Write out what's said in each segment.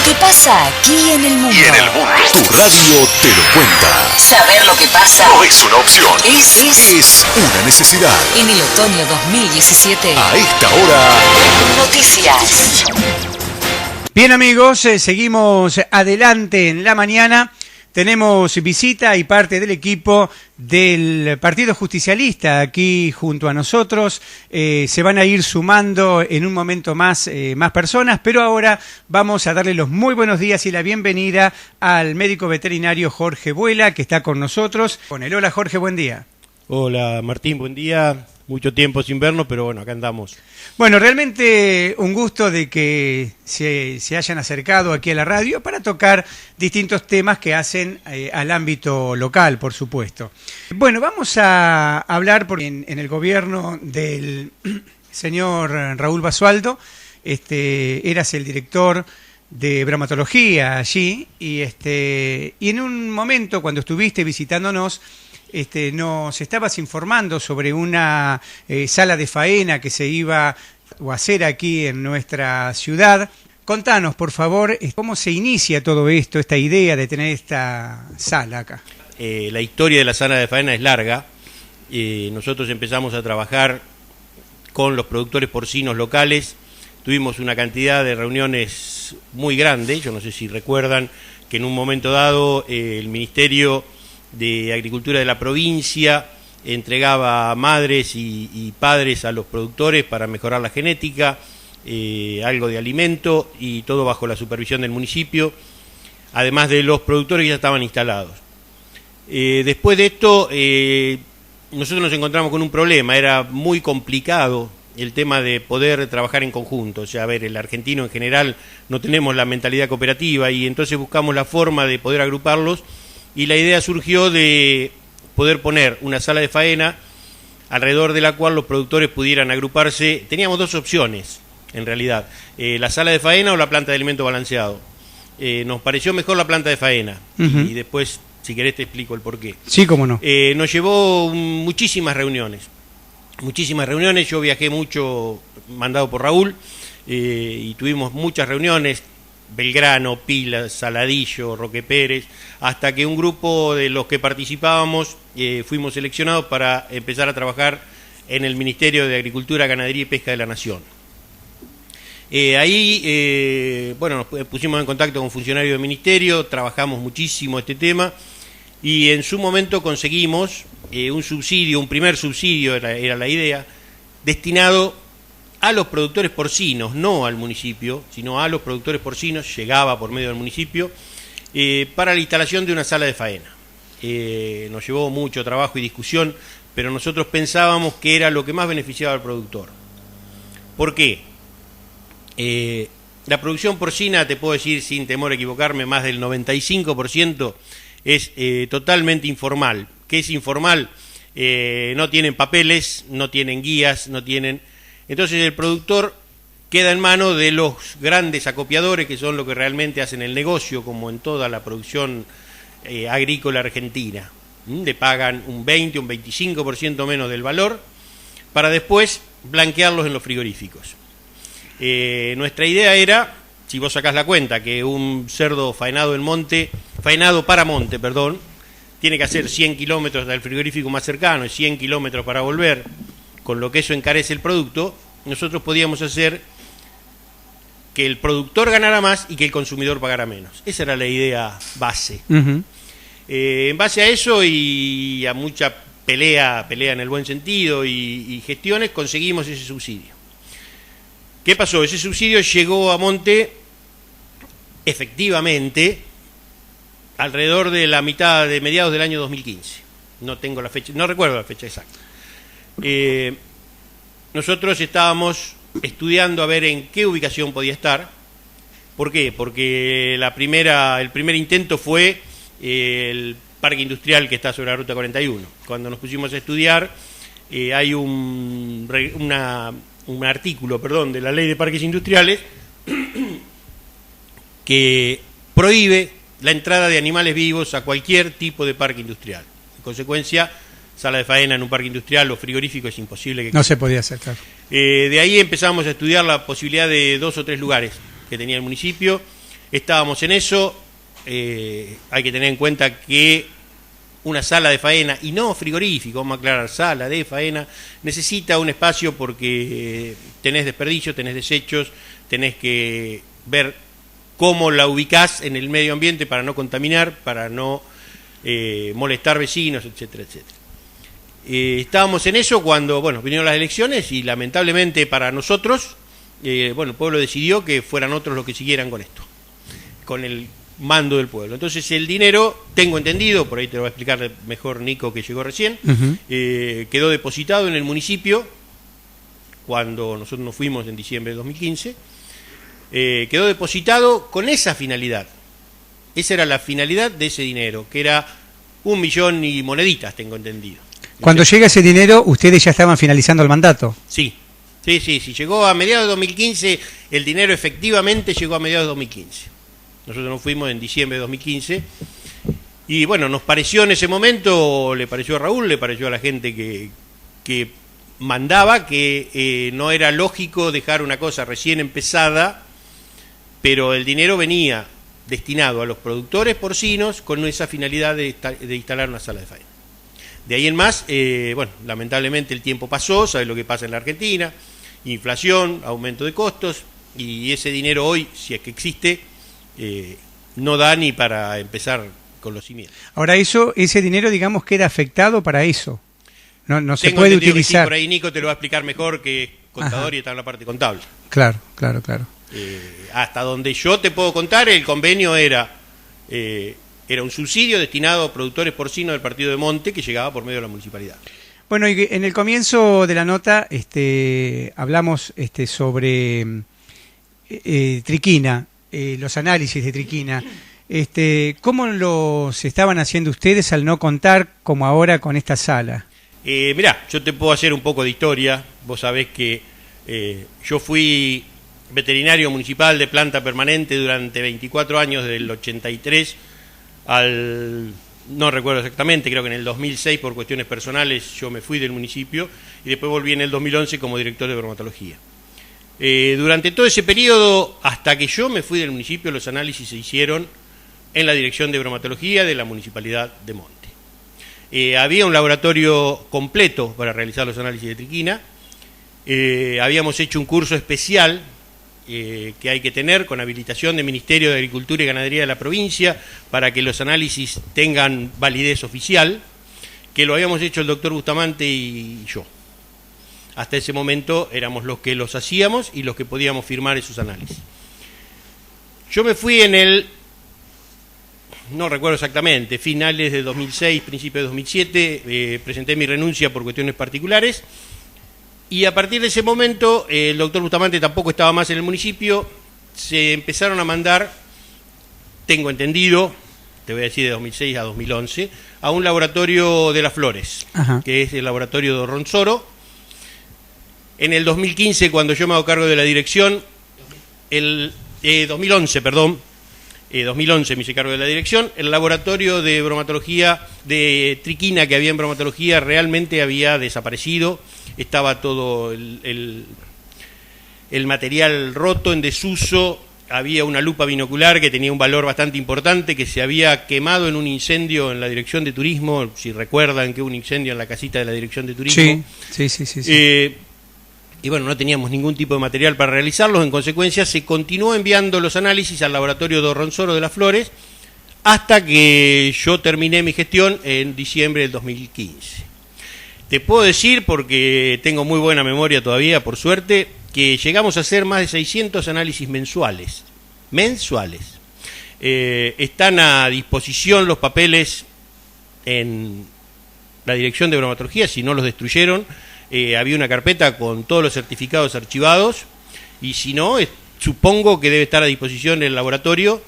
que pasa aquí en el mundo. Y en el mundo. Tu radio te lo cuenta. Saber lo que pasa No es una opción. es una necesidad. en el otoño 2017. A esta hora. Noticias. Bien amigos, seguimos adelante en la mañana. Tenemos visita y parte del equipo del Partido Justicialista aquí junto a nosotros. Se van a ir sumando en un momento más personas, pero ahora vamos a darle los muy buenos días y la bienvenida al médico veterinario Jorge Vuela, que está con nosotros. Con él, hola Jorge, buen día. Hola Martín, buen día. Mucho tiempo sin vernos, pero bueno, acá andamos. Bueno, realmente un gusto de que se hayan acercado aquí a la radio para tocar distintos temas que hacen al ámbito local, por supuesto. Bueno, vamos a hablar en el gobierno del señor Raúl Basualdo. Eras el director de bromatología allí y en un momento cuando estuviste visitándonos, nos estabas informando sobre una sala de faena que se iba a hacer aquí en nuestra ciudad. Contanos, por favor, cómo se inicia todo esto, esta idea de tener esta sala acá. La historia de la sala de faena es larga. Nosotros empezamos a trabajar con los productores porcinos locales. Tuvimos una cantidad de reuniones muy grande. Yo no sé si recuerdan que en un momento dado el Ministerio de Agricultura de la provincia entregaba madres y padres a los productores para mejorar la genética, algo de alimento y todo bajo la supervisión del municipio, además de los productores que ya estaban instalados. Después de esto, nosotros nos encontramos con un problema, era muy complicado el tema de poder trabajar en conjunto. O sea, a ver, el argentino en general no tenemos la mentalidad cooperativa y entonces buscamos la forma de poder agruparlos. Y la idea surgió de poder poner una sala de faena alrededor de la cual los productores pudieran agruparse. Teníamos dos opciones, en realidad, la sala de faena o la planta de alimento balanceado. Nos pareció mejor la planta de faena, y después, si querés, te explico el porqué. Sí, cómo no. Nos llevó muchísimas reuniones, yo viajé mucho, mandado por Raúl, y tuvimos muchas reuniones, Belgrano, Pilas, Saladillo, Roque Pérez, hasta que un grupo de los que participábamos fuimos seleccionados para empezar a trabajar en el Ministerio de Agricultura, Ganadería y Pesca de la Nación. Nos pusimos en contacto con funcionarios del Ministerio, trabajamos muchísimo este tema y en su momento conseguimos un primer subsidio, era la idea, destinado a los productores porcinos, no al municipio, sino a los productores porcinos, llegaba por medio del municipio, para la instalación de una sala de faena. Nos llevó mucho trabajo y discusión, pero nosotros pensábamos que era lo que más beneficiaba al productor. ¿Por qué? La producción porcina, te puedo decir sin temor a equivocarme, más del 95% es totalmente informal. ¿Qué es informal? No tienen papeles, no tienen guías, no tienen... Entonces el productor queda en manos de los grandes acopiadores, que son los que realmente hacen el negocio, como en toda la producción agrícola argentina. Le pagan un 20, un 25% menos del valor, para después blanquearlos en los frigoríficos. Nuestra idea era, si vos sacás la cuenta, que un cerdo faenado para monte, tiene que hacer 100 kilómetros del frigorífico más cercano y 100 kilómetros para volver, con lo que eso encarece el producto. Nosotros podíamos hacer que el productor ganara más y que el consumidor pagara menos. Esa era la idea base. En base a eso y a mucha pelea en el buen sentido y gestiones, conseguimos ese subsidio. ¿Qué pasó? Ese subsidio llegó a monte efectivamente alrededor de la mitad de mediados del año 2015. No tengo la fecha, no recuerdo la fecha exacta. Nosotros estábamos estudiando a ver en qué ubicación podía estar. ¿Por qué? Porque el primer intento fue el parque industrial que está sobre la ruta 41. Cuando nos pusimos a estudiar, hay un artículo, de la ley de parques industriales que prohíbe la entrada de animales vivos a cualquier tipo de parque industrial. En consecuencia, sala de faena en un parque industrial o frigorífico es imposible. No se podía hacer, claro. De ahí empezamos a estudiar la posibilidad de 2 o 3 lugares que tenía el municipio. estábamos en eso. Hay que tener en cuenta que una sala de faena, y no frigorífico, vamos a aclarar, sala de faena, necesita un espacio porque tenés desperdicio, tenés desechos, tenés que ver cómo la ubicás en el medio ambiente para no contaminar, para no molestar vecinos, etcétera, etcétera. Estábamos en eso cuando, vinieron las elecciones y lamentablemente para nosotros, el pueblo decidió que fueran otros los que siguieran con esto, con el mando del pueblo. Entonces el dinero, tengo entendido, por ahí te lo va a explicar mejor Nico que llegó recién, quedó depositado en el municipio cuando nosotros nos fuimos en diciembre de 2015, quedó depositado con esa finalidad. Esa era la finalidad de ese dinero, que era 1 millón y moneditas, tengo entendido. Cuando llega ese dinero, ustedes ya estaban finalizando el mandato. Sí, llegó a mediados de 2015, el dinero efectivamente llegó a mediados de 2015. Nosotros nos fuimos en diciembre de 2015 y nos pareció en ese momento, le pareció a Raúl, le pareció a la gente que mandaba que no era lógico dejar una cosa recién empezada, pero el dinero venía destinado a los productores porcinos con esa finalidad de instalar una sala de faena. De ahí en más, lamentablemente el tiempo pasó, sabes lo que pasa en la Argentina, inflación, aumento de costos, y ese dinero hoy, si es que existe, no da ni para empezar con los cimientos. Ahora ese dinero, digamos, queda afectado para eso. No se Tengo puede entendido utilizar. Que sí, por ahí Nico te lo va a explicar mejor, que es contador. Ajá. Y está en la parte contable. Claro. Hasta donde yo te puedo contar, el convenio era un subsidio destinado a productores porcinos del partido de Monte que llegaba por medio de la municipalidad. Bueno, y en el comienzo de la nota hablamos sobre Triquina, los análisis de Triquina. ¿Cómo los estaban haciendo ustedes al no contar como ahora con esta sala? Mirá, yo te puedo hacer un poco de historia. Vos sabés que yo fui veterinario municipal de planta permanente durante 24 años, del 83 no recuerdo exactamente, creo que en el 2006 por cuestiones personales yo me fui del municipio y después volví en el 2011 como director de bromatología. Durante todo ese periodo, hasta que yo me fui del municipio, los análisis se hicieron en la dirección de bromatología de la Municipalidad de Monte. Había un laboratorio completo para realizar los análisis de triquina. Habíamos hecho un curso especial que hay que tener con habilitación del Ministerio de Agricultura y Ganadería de la provincia para que los análisis tengan validez oficial, que lo habíamos hecho el doctor Bustamante y yo. Hasta ese momento éramos los que los hacíamos y los que podíamos firmar esos análisis. Yo me fui no recuerdo exactamente, finales de 2006, principios de 2007, presenté mi renuncia por cuestiones particulares y a partir de ese momento el doctor Bustamante tampoco estaba más en el municipio, se empezaron a mandar, tengo entendido, te voy a decir de 2006 a 2011, a un laboratorio de las Flores, Ajá. que es el laboratorio de Ronsoro. En el 2015, cuando yo me hago cargo de la dirección, 2011 me hice cargo de la dirección, el laboratorio de bromatología, de triquina que había en bromatología, realmente había desaparecido, estaba todo el material roto, en desuso, había una lupa binocular que tenía un valor bastante importante, que se había quemado en un incendio en la dirección de turismo, si recuerdan que hubo un incendio en la casita de la dirección de turismo. Sí. Y no teníamos ningún tipo de material para realizarlos, en consecuencia se continuó enviando los análisis al laboratorio de Ronsoro de las Flores hasta que yo terminé mi gestión en diciembre del 2015. Te puedo decir, porque tengo muy buena memoria todavía, por suerte, que llegamos a hacer más de 600 análisis mensuales. Están a disposición los papeles en la dirección de bromatología, si no los destruyeron. Había una carpeta con todos los certificados archivados y si no, supongo que debe estar a disposición el laboratorio,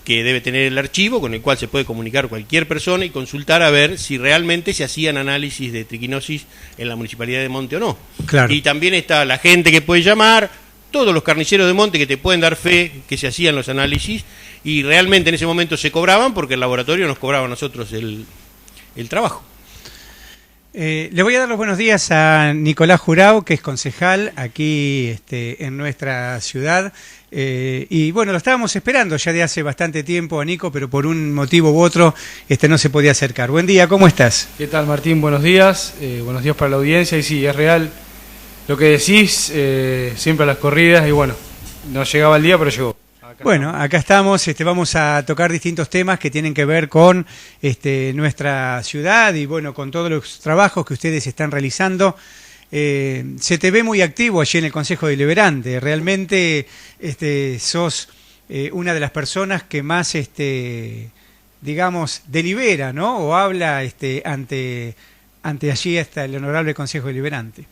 que debe tener el archivo con el cual se puede comunicar cualquier persona y consultar a ver si realmente se hacían análisis de triquinosis en la Municipalidad de Monte o no. Claro. Y también está la gente que puede llamar, todos los carniceros de Monte que te pueden dar fe que se hacían los análisis y realmente en ese momento se cobraban porque el laboratorio nos cobraba a nosotros el trabajo. Le voy a dar los buenos días a Nicolás Jurao, que es concejal aquí en nuestra ciudad. Y bueno, lo estábamos esperando ya de hace bastante tiempo a Nico, pero por un motivo u otro no se podía acercar. Buen día, ¿cómo estás? ¿Qué tal, Martín? Buenos días. Buenos días para la audiencia. Y sí, es real lo que decís, siempre a las corridas. Y bueno, no llegaba el día, pero llegó. Bueno, acá estamos, vamos a tocar distintos temas que tienen que ver con nuestra ciudad y bueno, con todos los trabajos que ustedes están realizando. Se te ve muy activo allí en el Consejo Deliberante, realmente sos una de las personas que más, digamos, delibera, ¿no? O habla ante allí hasta el Honorable Consejo Deliberante.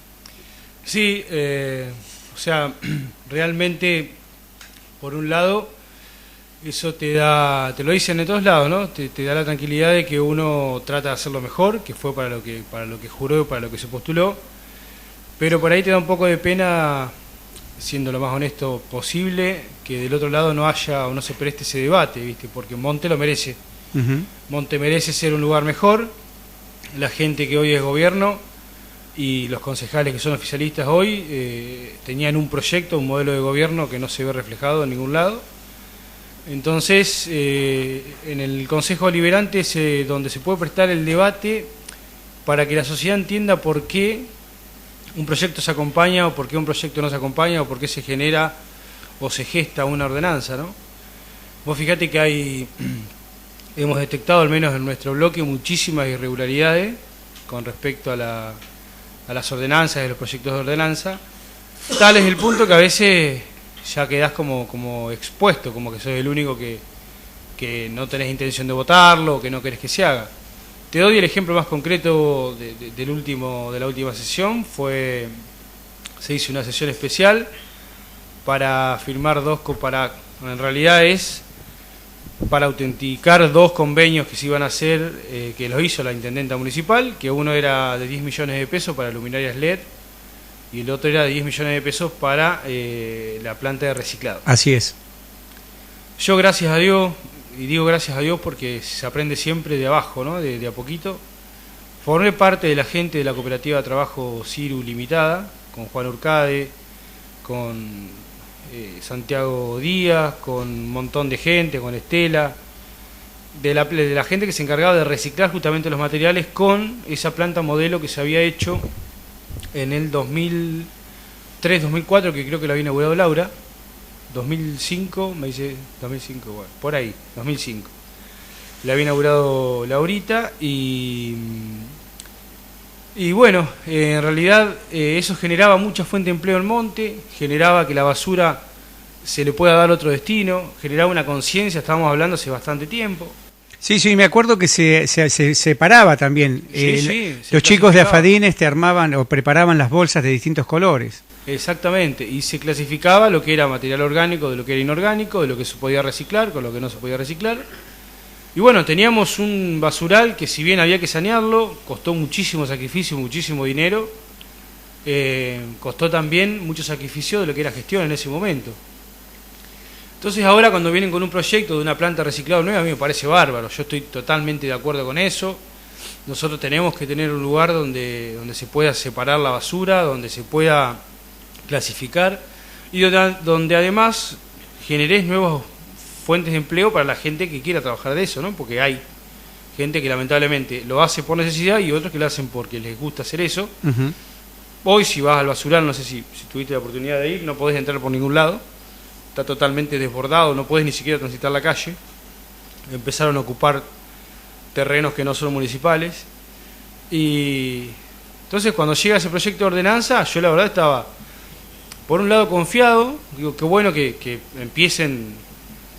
Sí, o sea, realmente... Por un lado, eso te lo dicen de todos lados, ¿no? Te da la tranquilidad de que uno trata de hacerlo mejor, que fue para lo que juró y para lo que se postuló, pero por ahí te da un poco de pena, siendo lo más honesto posible, que del otro lado no haya o no se preste ese debate, ¿viste? Porque Monte lo merece. Monte merece ser un lugar mejor, la gente que hoy es gobierno y los concejales que son oficialistas hoy tenían un proyecto, un modelo de gobierno que no se ve reflejado en ningún lado. Entonces, en el Consejo Deliberante es donde se puede prestar el debate para que la sociedad entienda por qué un proyecto se acompaña o por qué un proyecto no se acompaña o por qué se genera o se gesta una ordenanza, ¿no? Vos fíjate que hemos detectado, al menos en nuestro bloque, muchísimas irregularidades con respecto a las ordenanzas y los proyectos de ordenanza. Tal es el punto que a veces ya quedás como expuesto, como que sos el único que no tenés intención de votarlo o que no querés que se haga. Te doy el ejemplo más concreto de la última sesión. Se hizo una sesión especial para firmar en realidad es para autenticar 2 convenios que se iban a hacer, que los hizo la intendenta municipal, que uno era de 10 millones de pesos para luminarias LED y el otro era de 10 millones de pesos para la planta de reciclado. Así es. Yo, gracias a Dios, y digo gracias a Dios porque se aprende siempre de abajo, ¿no? de a poquito, formé parte de la gente de la cooperativa de trabajo Ciru Limitada, con Juan Urcade, con Santiago Díaz, con un montón de gente, con Estela, de la gente que se encargaba de reciclar justamente los materiales con esa planta modelo que se había hecho en el 2003-2004, que creo que la había inaugurado Laura, 2005, me dice 2005, bueno, por ahí, 2005. La había inaugurado Laurita y bueno, en realidad eso generaba mucha fuente de empleo en Monte, generaba que la basura se le pueda dar otro destino, generaba una conciencia, estábamos hablando hace bastante tiempo. Sí, me acuerdo que se separaba también. Los chicos de Afadines armaban o preparaban las bolsas de distintos colores. Exactamente, y se clasificaba lo que era material orgánico de lo que era inorgánico, de lo que se podía reciclar con lo que no se podía reciclar. Y bueno, teníamos un basural que, si bien había que sanearlo, costó muchísimo sacrificio, muchísimo dinero, costó también mucho sacrificio de lo que era gestión en ese momento. Entonces ahora, cuando vienen con un proyecto de una planta de reciclado nueva, a mí me parece bárbaro, yo estoy totalmente de acuerdo con eso. Nosotros tenemos que tener un lugar donde se pueda separar la basura, donde se pueda clasificar y donde además generes nuevas fuentes de empleo para la gente que quiera trabajar de eso, ¿no? Porque hay gente que lamentablemente lo hace por necesidad y otros que lo hacen porque les gusta hacer eso. Hoy, si vas al basural, no sé si tuviste la oportunidad de ir, no podés entrar por ningún lado, está totalmente desbordado, no podés ni siquiera transitar la calle. Empezaron a ocupar terrenos que no son municipales y entonces, cuando llega ese proyecto de ordenanza, yo la verdad estaba por un lado confiado, digo, qué bueno que empiecen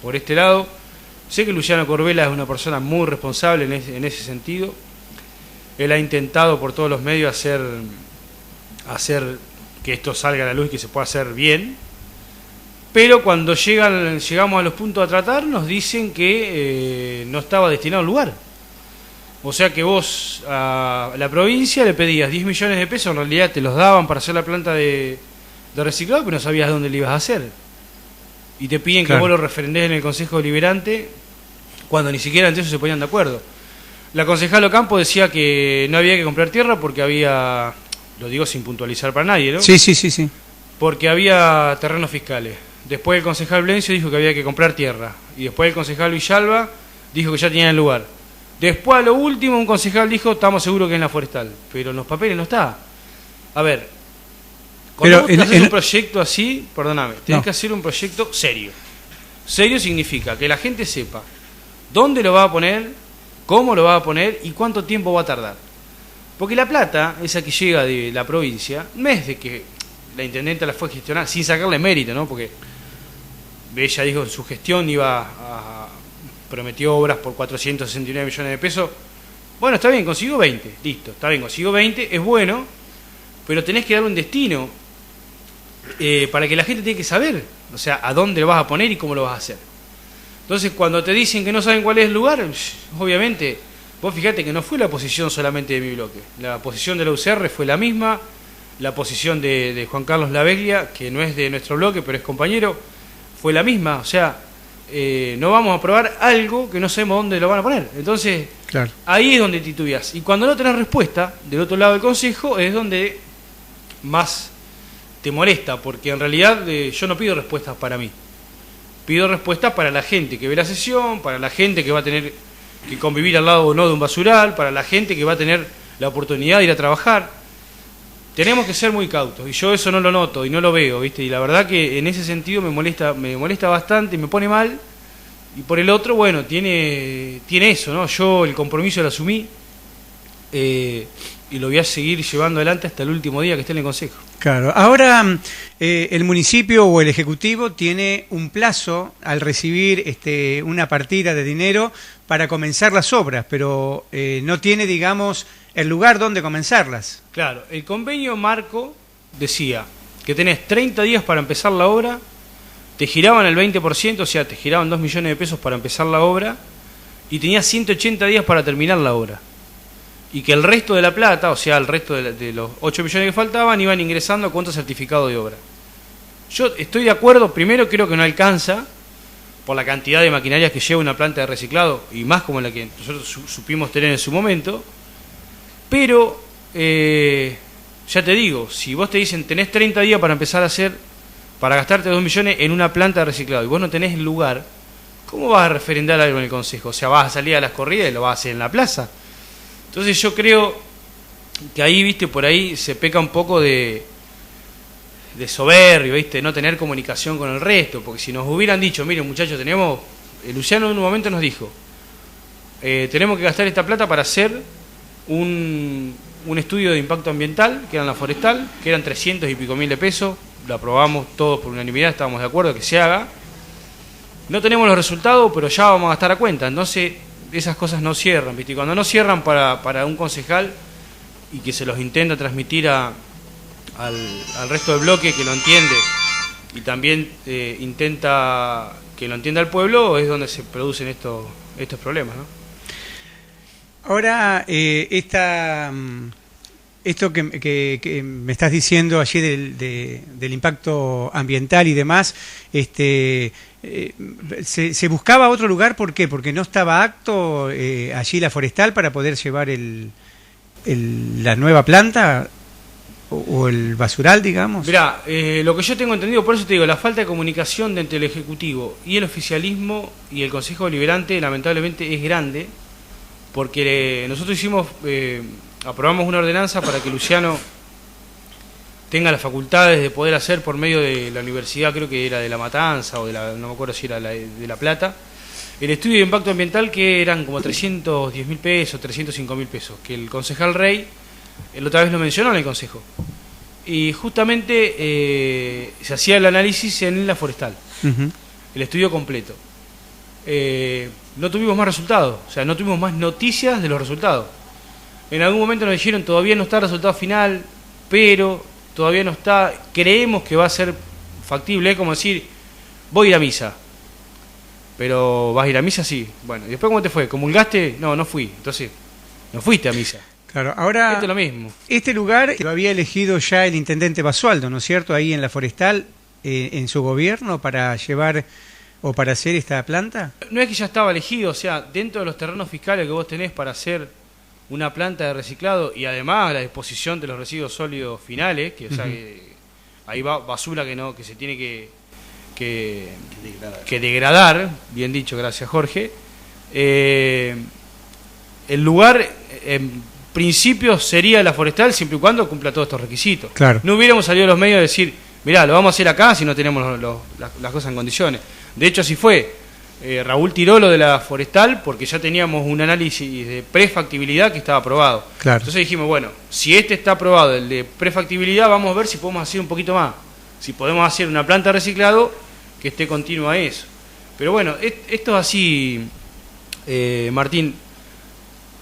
por este lado. Sé que Luciano Corbella es una persona muy responsable en ese sentido. Él ha intentado por todos los medios hacer que esto salga a la luz y que se pueda hacer bien. Pero cuando llegamos a los puntos a tratar, nos dicen que no estaba destinado al lugar. O sea que vos a la provincia le pedías 10 millones de pesos, en realidad te los daban para hacer la planta de reciclado, pero no sabías dónde le ibas a hacer. Y te piden que vos lo referendés en el Consejo Deliberante, cuando ni siquiera entre eso se ponían de acuerdo. La concejal Ocampo decía que no había que comprar tierra porque había, lo digo sin puntualizar para nadie, ¿no? Sí. Porque había terrenos fiscales. Después el concejal Blencio dijo que había que comprar tierra. Y después el concejal Villalba dijo que ya tenían el lugar. Después, a lo último, un concejal dijo, estamos seguros que es en la forestal. Pero en los papeles no está. A ver, cuando vos haces un proyecto así, perdóname, tenés que hacer un proyecto serio. Serio significa que la gente sepa dónde lo va a poner, cómo lo va a poner y cuánto tiempo va a tardar. Porque la plata, esa que llega de la provincia, no es de que la intendenta la fue a gestionar sin sacarle mérito, ¿no? Porque ella dijo en su gestión prometió obras por 469 millones de pesos. Bueno, está bien, consiguió 20, listo, está bien, consiguió 20, es bueno, pero tenés que darle un destino para que la gente tiene que saber, o sea, a dónde lo vas a poner y cómo lo vas a hacer. Entonces, cuando te dicen que no saben cuál es el lugar, obviamente, vos fíjate que no fue la posición solamente de mi bloque, la posición de la UCR fue la misma, la posición de Juan Carlos Laveglia, que no es de nuestro bloque, pero es compañero, fue la misma, o sea, no vamos a aprobar algo que no sabemos dónde lo van a poner. Entonces, claro, ahí es donde titubeas. Y cuando no tenés respuesta, del otro lado del consejo, es donde más te molesta, porque en realidad yo no pido respuestas para mí. Pido respuestas para la gente que ve la sesión, para la gente que va a tener que convivir al lado o no de un basural, para la gente que va a tener la oportunidad de ir a trabajar. Tenemos que ser muy cautos, y yo eso no lo noto y no lo veo, ¿viste? Y la verdad que en ese sentido me molesta bastante, me pone mal. Y por el otro, bueno, tiene eso, ¿no? Yo el compromiso lo asumí y lo voy a seguir llevando adelante hasta el último día que esté en el Consejo. Claro. Ahora, el municipio o el Ejecutivo tiene un plazo al recibir una partida de dinero para comenzar las obras, pero no tiene, digamos, el lugar donde comenzarlas. Claro, el convenio marco decía que tenés 30 días para empezar la obra, te giraban el 20%, o sea, te giraban 2 millones de pesos para empezar la obra, y tenías 180 días para terminar la obra. Y que el resto de la plata, o sea, el resto de los 8 millones que faltaban, iban ingresando a cuenta certificado de obra. Yo estoy de acuerdo, primero creo que no alcanza, por la cantidad de maquinarias que lleva una planta de reciclado, y más como la que nosotros supimos tener en su momento. Pero, ya te digo, si vos te dicen tenés 30 días para empezar a hacer, para gastarte 2 millones en una planta de reciclado y vos no tenés el lugar, ¿cómo vas a referendar algo en el Consejo? O sea, vas a salir a las corridas y lo vas a hacer en la plaza. Entonces yo creo que ahí, viste, por ahí se peca un poco de soberbio, viste, no tener comunicación con el resto, porque si nos hubieran dicho, miren muchachos, Luciano en un momento nos dijo, tenemos que gastar esta plata para hacer un estudio de impacto ambiental, que era en la forestal, que eran 300 y pico mil de pesos, lo aprobamos todos por unanimidad, estábamos de acuerdo que se haga. No tenemos los resultados, pero ya vamos a estar a cuenta. Entonces, esas cosas no cierran, ¿viste? Y cuando no cierran para un concejal y que se los intenta transmitir al resto del bloque que lo entiende y también intenta que lo entienda el pueblo, es donde se producen estos problemas, ¿no? Ahora, esto que me estás diciendo allí del impacto ambiental y demás, ¿se buscaba otro lugar? ¿Por qué? ¿Porque no estaba apto allí la forestal para poder llevar la nueva planta o el basural, digamos? Mirá, lo que yo tengo entendido, por eso te digo, la falta de comunicación entre el Ejecutivo y el oficialismo y el Consejo Deliberante lamentablemente es grande, porque nosotros aprobamos una ordenanza para que Luciano tenga las facultades de poder hacer por medio de la universidad, creo que era de La Matanza o no me acuerdo si era de La Plata, el estudio de impacto ambiental, que eran como 310 mil pesos, 305 mil pesos, que el concejal Rey la otra vez lo mencionó en el consejo. Y justamente se hacía el análisis en la forestal, el estudio completo. No tuvimos más resultados, o sea, no tuvimos más noticias de los resultados. En algún momento nos dijeron, todavía no está el resultado final, pero todavía no está, creemos que va a ser factible. Es como decir, voy a ir a misa. Pero, ¿vas a ir a misa? Sí. Bueno, ¿y después cómo te fue? ¿Comulgaste? No fui. Entonces, no fuiste a misa. Claro, ahora, esto es lo mismo. Este lugar lo había elegido ya el intendente Basualdo, ¿no es cierto? Ahí en la forestal, en su gobierno, para llevar o para hacer esta planta? No es que ya estaba elegido, o sea, dentro de los terrenos fiscales que vos tenés para hacer una planta de reciclado y además la disposición de los residuos sólidos finales, que, o sea, que ahí va basura que se tiene que degradar, bien dicho, gracias Jorge. El lugar en principio sería la forestal siempre y cuando cumpla todos estos requisitos. Claro. No hubiéramos salido a los medios a decir, mirá, lo vamos a hacer acá si no tenemos las cosas en condiciones. De hecho así fue. Raúl tiró lo de la forestal porque ya teníamos un análisis de prefactibilidad que estaba aprobado. Claro. Entonces dijimos, bueno, si este está aprobado, el de prefactibilidad, vamos a ver si podemos hacer un poquito más. Si podemos hacer una planta de reciclado que esté continua a eso. Pero bueno, esto es así, Martín.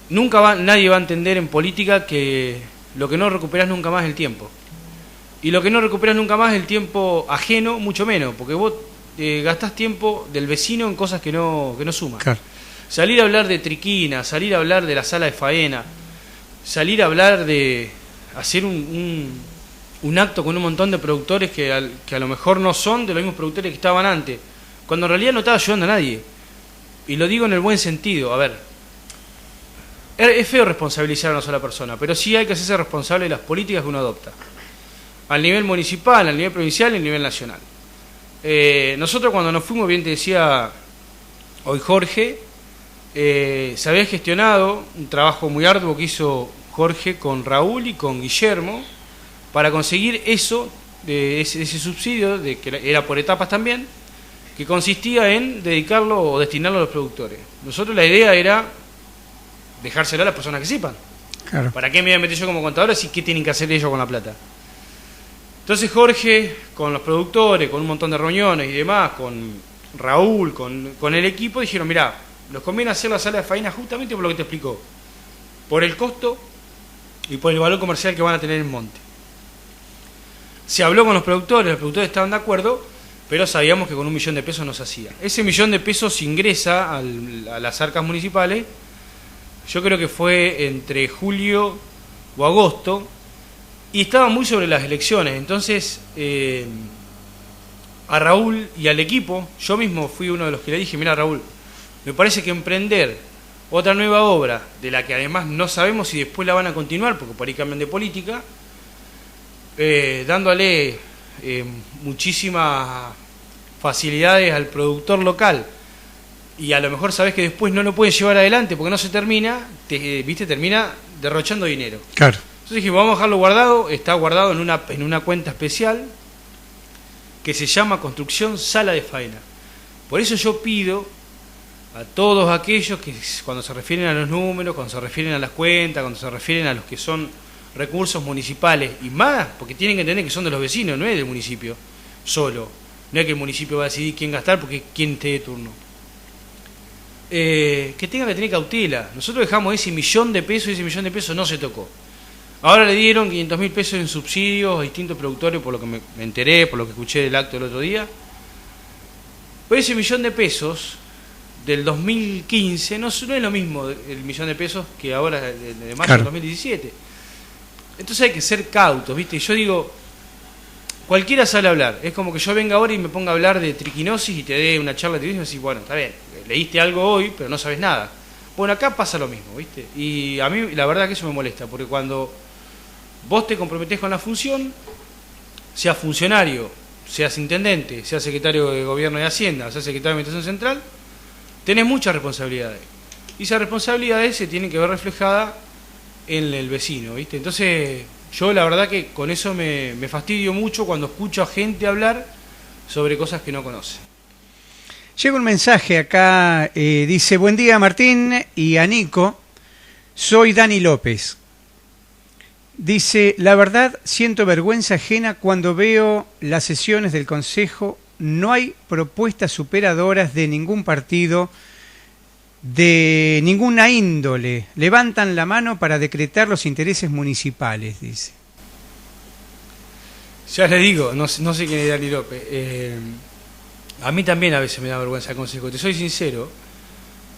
Nadie va a entender en política que lo que no recuperás nunca más es el tiempo. Y lo que no recuperás nunca más es el tiempo ajeno, mucho menos, porque vos gastás tiempo del vecino en cosas que no suman. Claro. Salir a hablar de triquina, salir a hablar de la sala de faena, salir a hablar de hacer un acto con un montón de productores que a lo mejor no son de los mismos productores que estaban antes, cuando en realidad no estaba ayudando a nadie. Y lo digo en el buen sentido, a ver, es feo responsabilizar a una sola persona, pero sí hay que hacerse responsable de las políticas que uno adopta, al nivel municipal, al nivel provincial y al nivel nacional. Nosotros cuando nos fuimos, bien te decía hoy Jorge, se había gestionado un trabajo muy arduo que hizo Jorge con Raúl y con Guillermo para conseguir ese subsidio, que era por etapas también, que consistía en dedicarlo o destinarlo a los productores. Nosotros la idea era dejárselo a las personas que sepan. Claro. ¿Para qué me voy a meter yo como contador si qué tienen que hacer ellos con la plata? Entonces Jorge, con los productores, con un montón de reuniones y demás, con Raúl, con el equipo, dijeron, mirá, nos conviene hacer la sala de faena justamente por lo que te explicó, por el costo y por el valor comercial que van a tener en monte. Se habló con los productores estaban de acuerdo, pero sabíamos que con $1 millón no se hacía. Ese $1 millón ingresa a las arcas municipales, yo creo que fue entre julio o agosto, y estaba muy sobre las elecciones. Entonces a Raúl y al equipo, yo mismo fui uno de los que le dije, mira Raúl, me parece que emprender otra nueva obra, de la que además no sabemos si después la van a continuar, porque por ahí cambian de política, dándole muchísimas facilidades al productor local, y a lo mejor sabes que después no lo pueden llevar adelante porque no se termina, termina derrochando dinero. Claro. Entonces dijimos, vamos a dejarlo guardado, está guardado en una cuenta especial que se llama Construcción Sala de Faena. Por eso yo pido a todos aquellos que cuando se refieren a los números, cuando se refieren a las cuentas, cuando se refieren a los que son recursos municipales y más, porque tienen que entender que son de los vecinos, no es del municipio solo. No es que el municipio va a decidir quién gastar porque quién esté de turno. Que tenga que tener cautela. Nosotros dejamos ese $1 millón y ese $1 millón no se tocó. Ahora le dieron 500.000 pesos en subsidios a distintos productores, por lo que me enteré, por lo que escuché del acto el otro día. Pero ese $1 millón del 2015 no es lo mismo el $1 millón que ahora de mayo del 2017. Entonces hay que ser cautos, ¿viste? Yo digo, cualquiera sale a hablar. Es como que yo venga ahora y me ponga a hablar de triquinosis y te dé una charla de triquinosis y decís, bueno, está bien, leíste algo hoy, pero no sabes nada. Bueno, acá pasa lo mismo, ¿viste? Y a mí la verdad que eso me molesta, porque cuando vos te comprometés con la función, seas funcionario, seas intendente, seas secretario de Gobierno y Hacienda, seas secretario de Administración Central, tenés muchas responsabilidades. Y esas responsabilidades se tienen que ver reflejadas en el vecino, ¿viste? Entonces, yo la verdad que con eso me fastidio mucho cuando escucho a gente hablar sobre cosas que no conoce. Llega un mensaje acá, dice, buen día Martín y a Nico, soy Dani López. Dice, la verdad siento vergüenza ajena cuando veo las sesiones del Consejo, no hay propuestas superadoras de ningún partido, de ninguna índole, levantan la mano para decretar los intereses municipales, dice. Ya les digo, no sé quién es Dani López, a mí también a veces me da vergüenza el Consejo, te soy sincero,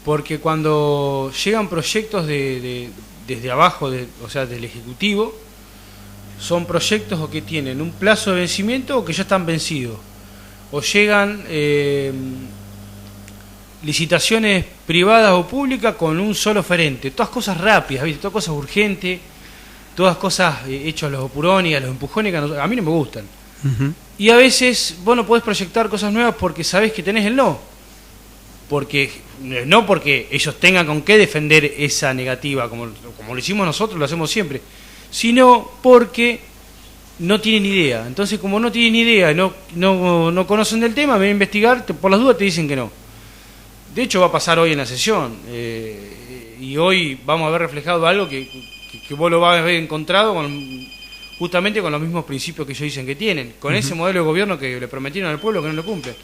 porque cuando llegan proyectos desde abajo, o sea, del Ejecutivo, son proyectos o que tienen un plazo de vencimiento o que ya están vencidos, o llegan licitaciones privadas o públicas con un solo oferente. Todas cosas rápidas, ¿viste? Todas cosas urgentes, todas cosas hechas a los opurones, a los empujones que a mí no me gustan. Ujú. Y a veces vos no podés proyectar cosas nuevas porque sabés que tenés el no. No porque ellos tengan con qué defender esa negativa, como lo hicimos nosotros, lo hacemos siempre, sino porque no tienen idea. Entonces, como no tienen idea, no conocen del tema, ven a investigar, por las dudas te dicen que no. De hecho, va a pasar hoy en la sesión, y hoy vamos a ver reflejado algo que vos lo vas a ver encontrado justamente con los mismos principios que ellos dicen que tienen, con ese modelo de gobierno que le prometieron al pueblo que no lo cumplen.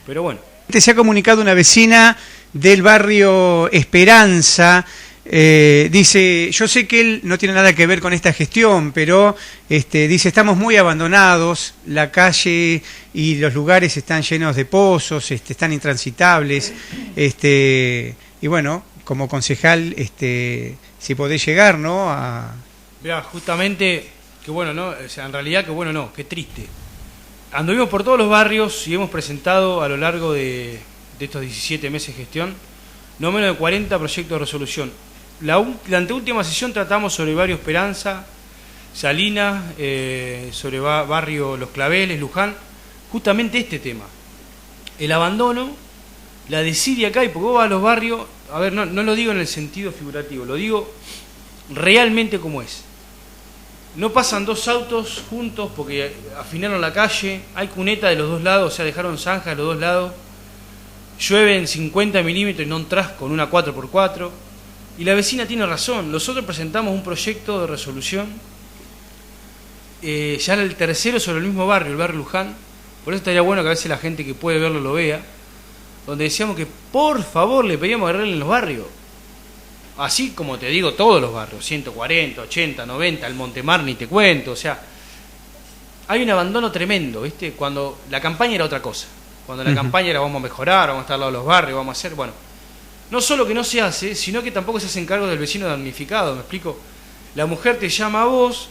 Pero bueno. Se ha comunicado una vecina del barrio Esperanza. Dice, yo sé que él no tiene nada que ver con esta gestión, pero dice, estamos muy abandonados, la calle y los lugares están llenos de pozos, están intransitables, y bueno, como concejal, si podés llegar, ¿no? Mirá, justamente, que bueno, ¿no? O sea, en realidad, que bueno, no, qué triste. Anduvimos por todos los barrios y hemos presentado a lo largo de estos 17 meses de gestión no menos de 40 proyectos de resolución. La anteúltima sesión tratamos sobre el barrio Esperanza, Salinas, sobre barrio Los Claveles, Luján, justamente este tema. El abandono, la desidia acá, y porque vos vas a los barrios, a ver, no lo digo en el sentido figurativo, lo digo realmente como es. No pasan dos autos juntos porque afinaron la calle, hay cuneta de los dos lados, o sea, dejaron zanja de los dos lados, llueve en 50 milímetros y no entras con una 4x4, y la vecina tiene razón. Nosotros presentamos un proyecto de resolución, ya era el tercero sobre el mismo barrio, el barrio Luján, por eso estaría bueno que a veces la gente que puede verlo lo vea, donde decíamos que por favor le pedíamos que arreglen los barrios. Así como te digo, todos los barrios, 140, 80, 90, el Montemar ni te cuento, o sea, hay un abandono tremendo, ¿viste? Cuando la campaña era otra cosa, cuando la campaña era vamos a mejorar, vamos a estar al lado de los barrios, vamos a hacer, bueno, no solo que no se hace, sino que tampoco se hacen cargo del vecino damnificado, ¿me explico? La mujer te llama a vos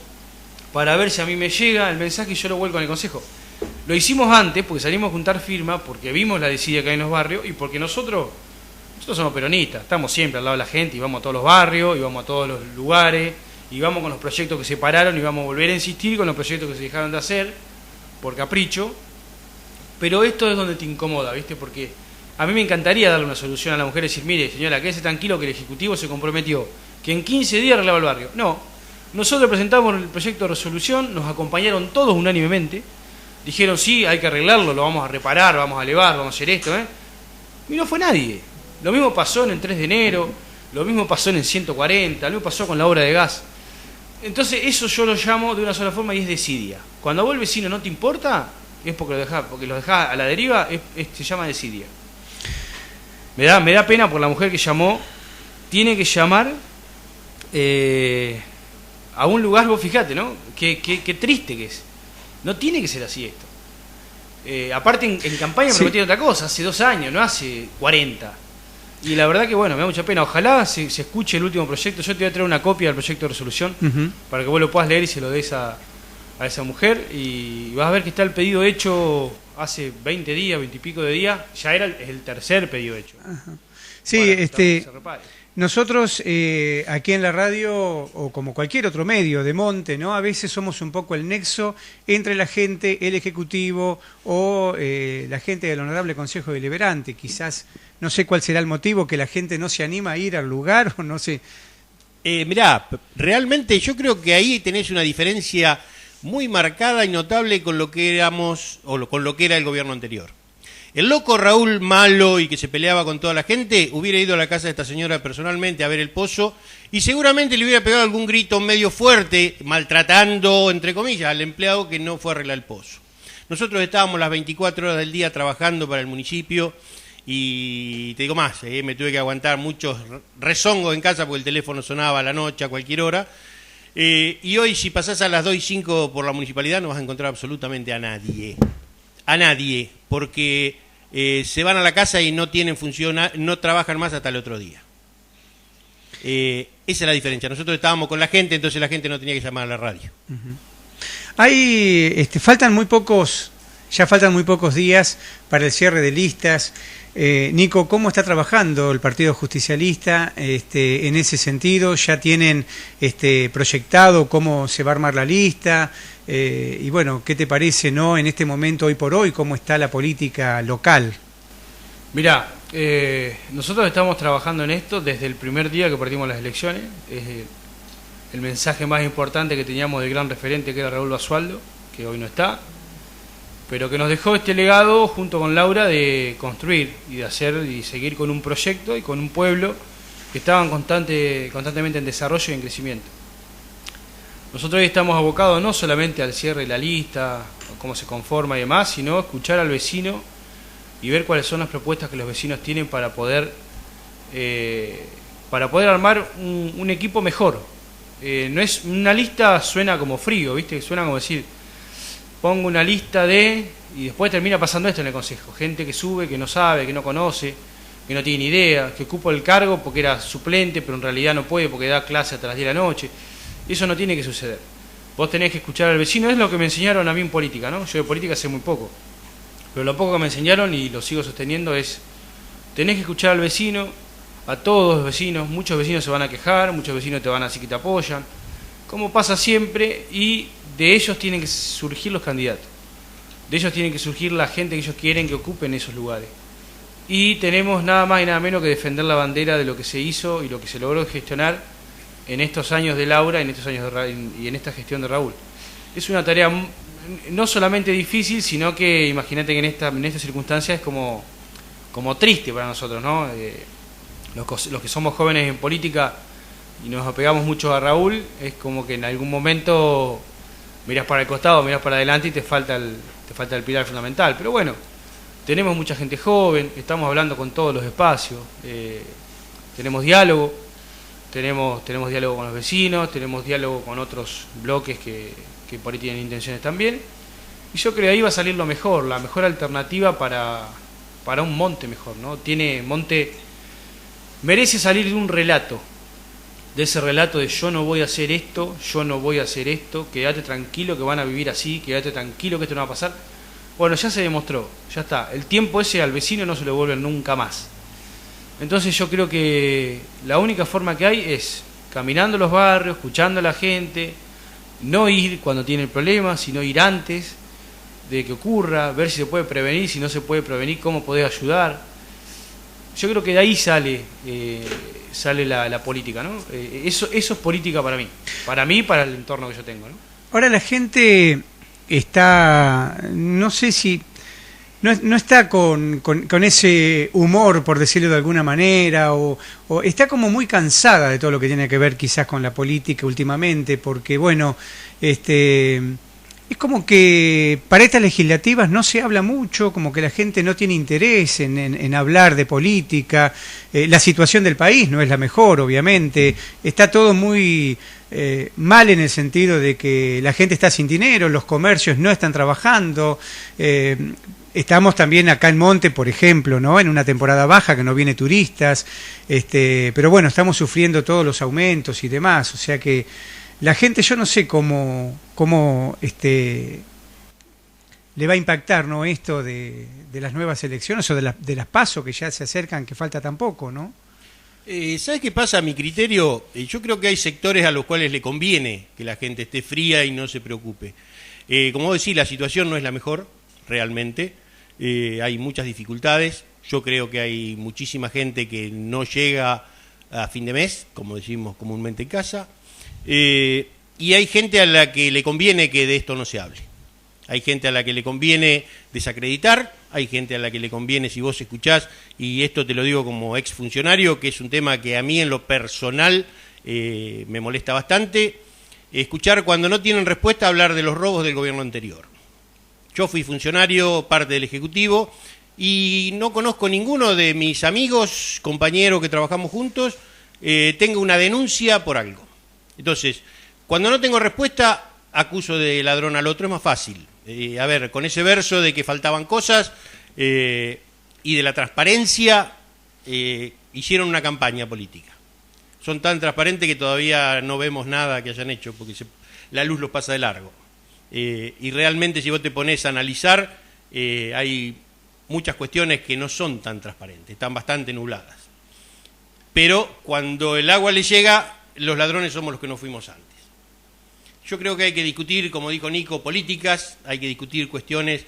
para ver si a mí me llega el mensaje y yo lo vuelco en el consejo. Lo hicimos antes porque salimos a juntar firmas, porque vimos la desidia que hay en los barrios y porque nosotros somos peronistas, estamos siempre al lado de la gente y vamos a todos los barrios y vamos a todos los lugares y vamos con los proyectos que se pararon y vamos a volver a insistir con los proyectos que se dejaron de hacer por capricho. Pero esto es donde te incomoda, ¿viste? Porque a mí me encantaría darle una solución a la mujer y decir, mire señora, quédese tranquilo que el Ejecutivo se comprometió que en 15 días arreglaba el barrio. No, nosotros presentamos el proyecto de resolución, nos acompañaron todos unánimemente, dijeron sí, hay que arreglarlo, lo vamos a reparar, vamos a elevar, vamos a hacer esto, y no fue nadie. Lo mismo pasó en el 3 de enero, lo mismo pasó en el 140, lo mismo pasó con la obra de gas. Entonces eso yo lo llamo de una sola forma y es desidia. Cuando a vos el vecino no te importa, es porque lo dejás a la deriva, se llama desidia. Me da pena por la mujer que llamó, tiene que llamar a un lugar, vos fijate, ¿no? Qué triste que es. No tiene que ser así esto. Aparte en campaña Sí. prometieron otra cosa, hace 2 años, no hace 40. Y la verdad que bueno, me da mucha pena. Ojalá se escuche el último proyecto. Yo te voy a traer una copia del proyecto de resolución para que vos lo puedas leer y se lo des a esa mujer. Y vas a ver que está el pedido hecho hace 20 días, 20 y pico de días. Ya era el tercer pedido hecho. Sí, Para que se repare. nosotros aquí en la radio, o como cualquier otro medio de monte, ¿no? A veces somos un poco el nexo entre la gente, el Ejecutivo o la gente del Honorable Consejo Deliberante. Quizás, no sé cuál será el motivo, que la gente no se anima a ir al lugar, o no sé. Mirá, realmente yo creo que ahí tenés una diferencia muy marcada y notable con lo que éramos, con lo que era el gobierno anterior. El loco Raúl malo y que se peleaba con toda la gente hubiera ido a la casa de esta señora personalmente a ver el pozo y seguramente le hubiera pegado algún grito medio fuerte, maltratando, entre comillas, al empleado que no fue a arreglar el pozo. Nosotros estábamos las 24 horas del día trabajando para el municipio y te digo más, me tuve que aguantar muchos rezongos en casa porque el teléfono sonaba a la noche, a cualquier hora. Y hoy si pasás a las 2:05 por la municipalidad no vas a encontrar absolutamente a nadie, porque se van a la casa y no tienen función, no trabajan más hasta el otro día. Esa es la diferencia. Nosotros estábamos con la gente, entonces la gente no tenía que llamar a la radio. Hay, faltan muy pocos días para el cierre de listas. Nico, ¿cómo está trabajando el Partido Justicialista en ese sentido? ¿Ya tienen proyectado cómo se va a armar la lista? Y bueno, ¿qué te parece, no, en este momento, hoy por hoy, cómo está la política local? Mirá, nosotros estamos trabajando en esto desde el primer día que partimos las elecciones. El mensaje más importante que teníamos del gran referente, que era Raúl Basualdo, que hoy no está, pero que nos dejó este legado junto con Laura de construir y de hacer y seguir con un proyecto y con un pueblo que estaban constantemente en desarrollo y en crecimiento. Nosotros hoy estamos abocados no solamente al cierre de la lista, cómo se conforma y demás, sino escuchar al vecino y ver cuáles son las propuestas que los vecinos tienen para poder armar un equipo mejor. No es una lista, suena como frío, ¿viste? Suena como decir, pongo una lista de, y después termina pasando esto en el consejo, gente que sube, que no sabe, que no conoce, que no tiene ni idea, que ocupa el cargo porque era suplente, pero en realidad no puede porque da clase hasta las 10 de la noche. Eso no tiene que suceder. Vos tenés que escuchar al vecino, es lo que me enseñaron a mí en política, ¿no? Yo de política sé muy poco, pero lo poco que me enseñaron, y lo sigo sosteniendo, es, tenés que escuchar al vecino, a todos los vecinos. Muchos vecinos se van a quejar, muchos vecinos te van a decir que te apoyan, como pasa siempre, y de ellos tienen que surgir los candidatos, de ellos tienen que surgir la gente que ellos quieren que ocupen esos lugares, y tenemos nada más y nada menos que defender la bandera de lo que se hizo y lo que se logró gestionar en estos años de Laura, en estos años y en esta gestión de Raúl. Es una tarea no solamente difícil, sino que imagínate que en esta circunstancia es como triste para nosotros, ¿no? Los que somos jóvenes en política y nos apegamos mucho a Raúl, es como que en algún momento mirás para el costado, mirás para adelante y te falta el pilar fundamental. Pero bueno, tenemos mucha gente joven, estamos hablando con todos los espacios, tenemos diálogo, tenemos diálogo con los vecinos, tenemos diálogo con otros bloques que por ahí tienen intenciones también, y yo creo que ahí va a salir lo mejor, la mejor alternativa para un Monte mejor, ¿no? Monte merece salir de un relato, de ese relato de yo no voy a hacer esto, yo no voy a hacer esto, quédate tranquilo que van a vivir así, quédate tranquilo que esto no va a pasar. Bueno, ya se demostró, ya está, el tiempo ese al vecino no se lo vuelve nunca más. Entonces yo creo que la única forma que hay es caminando los barrios, escuchando a la gente, no ir cuando tiene el problema, sino ir antes de que ocurra, ver si se puede prevenir, si no se puede prevenir, cómo poder ayudar. Yo creo que de ahí sale la política, ¿no? Eso es política para mí, para el entorno que yo tengo, ¿no? Ahora la gente está, no sé si... No está con ese humor, por decirlo de alguna manera, o está como muy cansada de todo lo que tiene que ver quizás con la política últimamente, porque bueno, es como que para estas legislativas no se habla mucho, como que la gente no tiene interés en hablar de política, la situación del país no es la mejor, obviamente, está todo muy mal en el sentido de que la gente está sin dinero, los comercios no están trabajando, estamos también acá en Monte, por ejemplo, ¿no? En una temporada baja que no viene turistas, pero bueno, estamos sufriendo todos los aumentos y demás, o sea que la gente, yo no sé cómo le va a impactar, ¿no? Esto de las nuevas elecciones o de las PASO que ya se acercan, que falta tan poco, ¿no? ¿Sabes qué pasa? A mi criterio, yo creo que hay sectores a los cuales le conviene que la gente esté fría y no se preocupe. Como vos decís, la situación no es la mejor, realmente. Hay muchas dificultades. Yo creo que hay muchísima gente que no llega a fin de mes, como decimos comúnmente en casa. Y hay gente a la que le conviene que de esto no se hable. Hay gente a la que le conviene desacreditar, hay gente a la que le conviene, si vos escuchás, y esto te lo digo como exfuncionario, que es un tema que a mí en lo personal me molesta bastante, escuchar cuando no tienen respuesta hablar de los robos del gobierno anterior. Yo fui funcionario, parte del Ejecutivo, y no conozco ninguno de mis amigos, compañeros que trabajamos juntos, tenga una denuncia por algo. Entonces, cuando no tengo respuesta, acuso de ladrón al otro, es más fácil. A ver, con ese verso de que faltaban cosas y de la transparencia, hicieron una campaña política. Son tan transparentes que todavía no vemos nada que hayan hecho, porque la luz los pasa de largo. Y realmente si vos te pones a analizar, hay muchas cuestiones que no son tan transparentes, están bastante nubladas. Pero cuando el agua le llega, los ladrones somos los que no fuimos antes. Yo creo que hay que discutir, como dijo Nico, políticas, hay que discutir cuestiones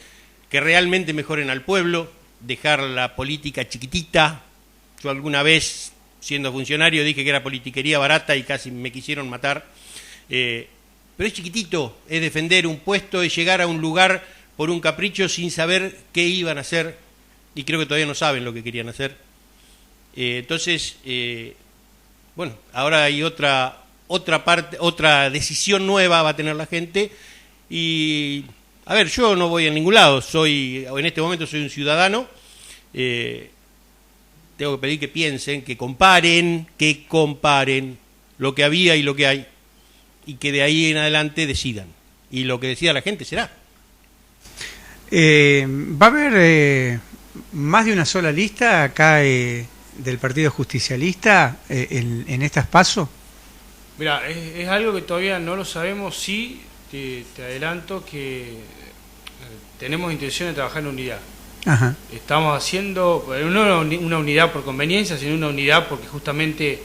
que realmente mejoren al pueblo, dejar la política chiquitita. Yo alguna vez, siendo funcionario, dije que era politiquería barata y casi me quisieron matar. Pero es chiquitito, es defender un puesto, es llegar a un lugar por un capricho sin saber qué iban a hacer, y creo que todavía no saben lo que querían hacer. Entonces, bueno, ahora hay otra parte, otra decisión nueva va a tener la gente, y a ver, yo no voy a ningún lado, en este momento soy un ciudadano, tengo que pedir que piensen, que comparen lo que había y lo que hay, y que de ahí en adelante decidan, y lo que decida la gente será. ¿Va a haber más de una sola lista acá del Partido Justicialista en estas PASO? Mira, es algo que todavía no lo sabemos. Sí, te adelanto que tenemos intención de trabajar en unidad. Ajá. Estamos haciendo, no una unidad por conveniencia, sino una unidad porque justamente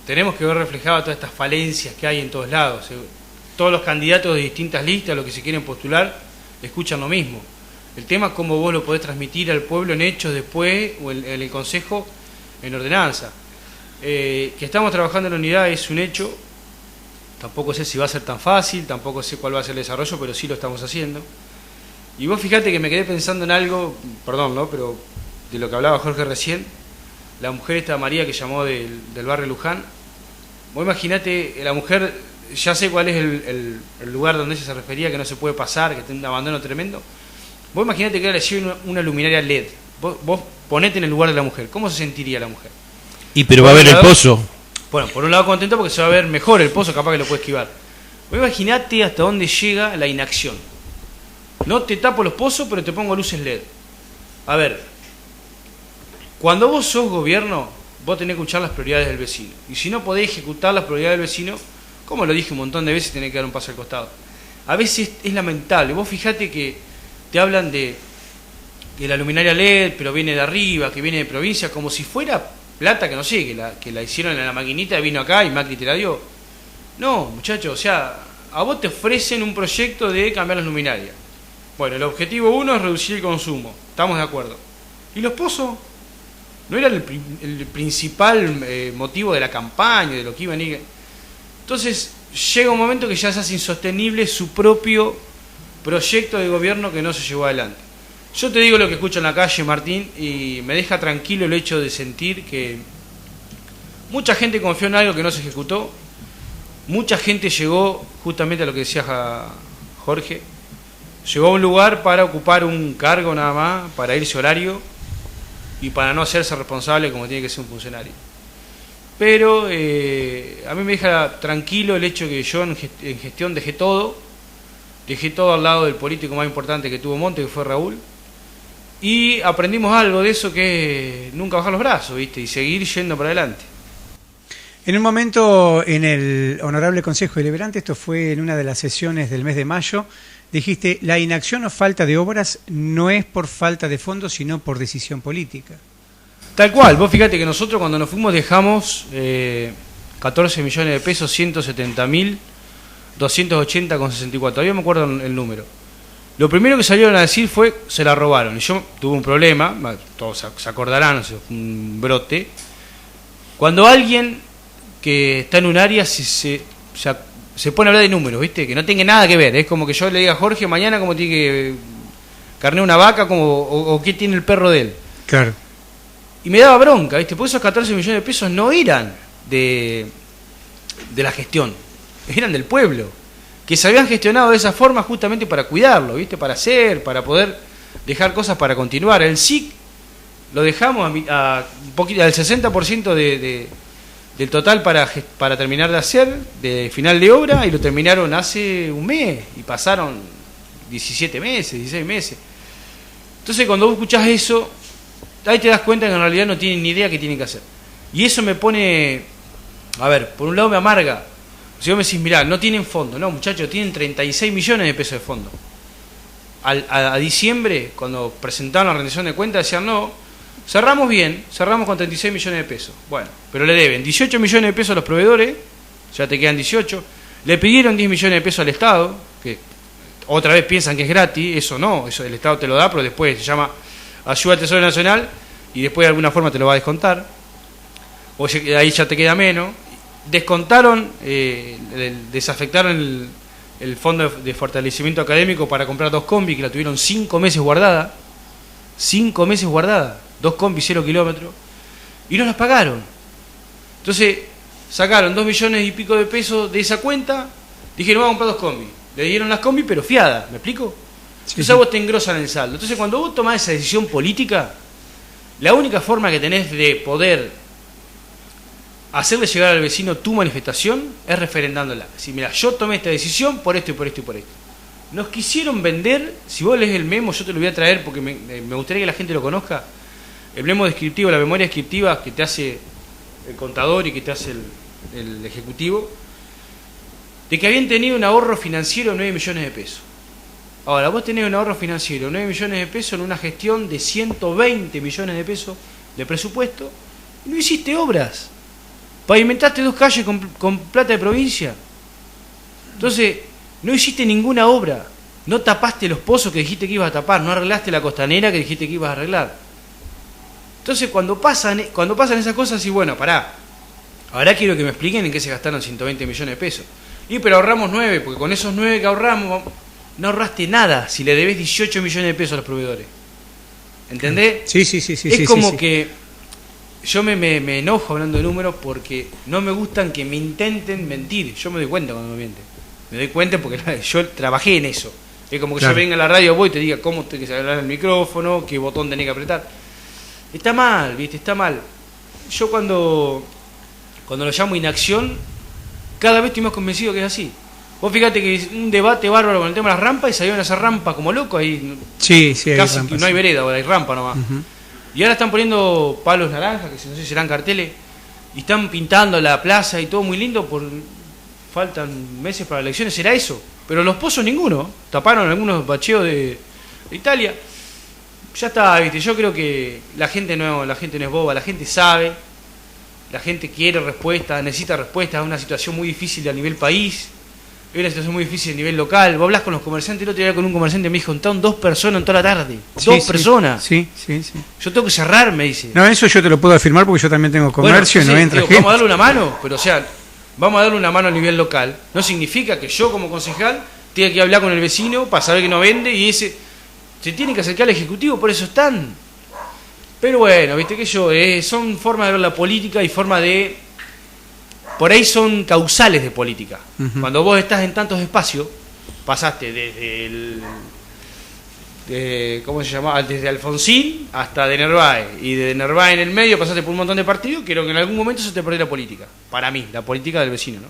tenemos que ver reflejadas todas estas falencias que hay en todos lados. Todos los candidatos de distintas listas, los que se quieren postular, escuchan lo mismo. El tema es cómo vos lo podés transmitir al pueblo en hechos después, o en el Consejo en ordenanza. Que estamos trabajando en la unidad es un hecho. Tampoco sé si va a ser tan fácil, tampoco sé cuál va a ser el desarrollo, pero sí lo estamos haciendo. Y vos fijate que me quedé pensando en algo, perdón, ¿no? Pero de lo que hablaba Jorge recién, la mujer esta María que llamó del barrio Luján. Vos imaginate, la mujer, ya sé cuál es el lugar donde ella se refería, que no se puede pasar, que tiene un abandono tremendo. Vos imaginate que ahora le lleve una luminaria LED. Vos ponete en el lugar de la mujer. ¿Cómo se sentiría la mujer? Pero va a haber el pozo. Bueno, por un lado contento porque se va a ver mejor el pozo, capaz que lo puede esquivar. Vos imaginate hasta dónde llega la inacción. No te tapo los pozos, pero te pongo luces LED. A ver, cuando vos sos gobierno, vos tenés que escuchar las prioridades del vecino. Y si no podés ejecutar las prioridades del vecino, como lo dije un montón de veces, tenés que dar un paso al costado. A veces es lamentable. Vos fijate que te hablan de la luminaria LED, pero viene de arriba, que viene de provincia, como si fuera plata que no sé, que la hicieron en la maquinita, vino acá y Macri te la dio. No, muchachos, o sea, a vos te ofrecen un proyecto de cambiar las luminarias. Bueno, el objetivo 1 es reducir el consumo, estamos de acuerdo. ¿Y los pozos? ¿No era el principal motivo de la campaña, de lo que iban a ir? Entonces, llega un momento que ya se hace insostenible su propio proyecto de gobierno que no se llevó adelante. Yo te digo lo que escucho en la calle, Martín, y me deja tranquilo el hecho de sentir que mucha gente confió en algo que no se ejecutó, mucha gente llegó justamente a lo que decía Jorge, llegó a un lugar para ocupar un cargo nada más, para irse horario y para no hacerse responsable como tiene que ser un funcionario. Pero a mí me deja tranquilo el hecho que yo en gestión dejé todo al lado del político más importante que tuvo Monte, que fue Raúl, y aprendimos algo de eso, que es nunca bajar los brazos, ¿viste? Y seguir yendo para adelante. En un momento en el Honorable Consejo Deliberante, esto fue en una de las sesiones del mes de mayo, dijiste, la inacción o falta de obras no es por falta de fondos, sino por decisión política. Tal cual, vos fíjate que nosotros cuando nos fuimos dejamos 14 millones de pesos, 170.280,64, todavía me acuerdo el número. Lo primero que salieron a decir fue, se la robaron. Y yo tuve un problema, todos se acordarán, un brote. Cuando alguien que está en un área se pone a hablar de números, ¿viste? Que no tenga nada que ver. Es como que yo le diga a Jorge mañana cómo tiene que carnear una vaca o qué tiene el perro de él. Claro. Y me daba bronca, ¿viste? Porque esos 14 millones de pesos no eran de la gestión, eran del pueblo, que se habían gestionado de esa forma justamente para cuidarlo, ¿viste? Para para poder dejar cosas para continuar. El SIC lo dejamos a un poquito, al 60% del total para terminar de hacer, de final de obra, y lo terminaron hace un mes, y pasaron 17 meses, 16 meses. Entonces cuando vos escuchás eso, ahí te das cuenta que en realidad no tienen ni idea qué tienen que hacer. Y eso me pone, a ver, por un lado me amarga. Si vos me decís, mirá, no tienen fondo. No, muchachos, tienen 36 millones de pesos de fondo. a diciembre, cuando presentaron la rendición de cuentas, decían, no, cerramos bien, cerramos con 36 millones de pesos. Bueno, pero le deben 18 millones de pesos a los proveedores, ya te quedan 18. Le pidieron 10 millones de pesos al Estado, que otra vez piensan que es gratis, eso no, eso el Estado te lo da, pero después se llama ayuda al Tesoro Nacional y después de alguna forma te lo va a descontar, o ahí ya te queda menos. Descontaron, desafectaron el fondo de fortalecimiento académico para comprar 2 combis que la tuvieron 5 meses guardada, 5 meses guardada, 2 combis 0 kilómetros, y no las pagaron. Entonces sacaron 2 millones y pico de pesos de esa cuenta, dijeron vamos a comprar 2 combis, le dieron las combis pero fiadas, ¿me explico? Sí, Entonces sí. a vos te engrosan el saldo. Entonces cuando vos tomás esa decisión política, la única forma que tenés de poder hacerle llegar al vecino tu manifestación es referendándola. Si mira, yo tomé esta decisión por esto y por esto y por esto. Nos quisieron vender, si vos lees el memo, yo te lo voy a traer porque me gustaría que la gente lo conozca, el memo descriptivo, la memoria descriptiva que te hace el contador y que te hace el ejecutivo, de que habían tenido un ahorro financiero de 9 millones de pesos. Ahora, vos tenés un ahorro financiero de 9 millones de pesos en una gestión de 120 millones de pesos de presupuesto y no hiciste obras. Pavimentaste 2 calles con plata de provincia. Entonces, no hiciste ninguna obra. No tapaste los pozos que dijiste que ibas a tapar. No arreglaste la costanera que dijiste que ibas a arreglar. Entonces, cuando pasan esas cosas, y bueno, pará. Ahora quiero que me expliquen en qué se gastaron 120 millones de pesos. Y pero ahorramos 9, porque con esos 9 que ahorramos, no ahorraste nada si le debes 18 millones de pesos a los proveedores. ¿Entendés? Sí. Es como que yo me enojo hablando de números porque no me gustan que me intenten mentir. Yo me doy cuenta cuando me mienten. Me doy cuenta porque yo trabajé en eso. Es como que Claro. yo venga a la radio voy y te diga cómo tenés que hablar el micrófono, qué botón tenés que apretar. Está mal, ¿viste? Está mal. Yo cuando lo llamo inacción, cada vez estoy más convencido que es así. Vos fíjate que es un debate bárbaro con el tema de las rampas y salieron a hacer rampas como locos ahí. Sí, hay Casi rampas, que no hay sí. vereda, ahora hay rampa nomás. Ujú. Y ahora están poniendo palos naranjas, que no sé si serán carteles, y están pintando la plaza y todo muy lindo, faltan meses para las elecciones, será eso. Pero los pozos ninguno, taparon algunos bacheos de Italia. Ya está, viste, yo creo que la gente no es boba, la gente sabe, la gente quiere respuesta, necesita respuesta, es una situación muy difícil a nivel país. Es una situación muy difícil a nivel local. Vos hablas con los comerciantes, el otro día con un comerciante me dijo, estaban 2 personas en toda la tarde. Sí, 2 sí, personas. Sí. Yo tengo que cerrar, me dice. No, eso yo te lo puedo afirmar porque yo también tengo comercio y no sí, entra digo, gente. vamos a darle una mano, pero o sea, vamos a darle una mano a nivel local. No significa que yo como concejal tenga que hablar con el vecino para saber que no vende y ese se tiene que acercar al ejecutivo, por eso están. Pero bueno, viste que son formas de ver la política y formas de... Por ahí son causales de política. Ujú. Cuando vos estás en tantos espacios, pasaste ¿cómo se llama? Desde Alfonsín hasta de Nerváez. Y de Nerváez en el medio pasaste por un montón de partidos. Creo que en algún momento se te perdió la política. Para mí, la política del vecino, ¿no?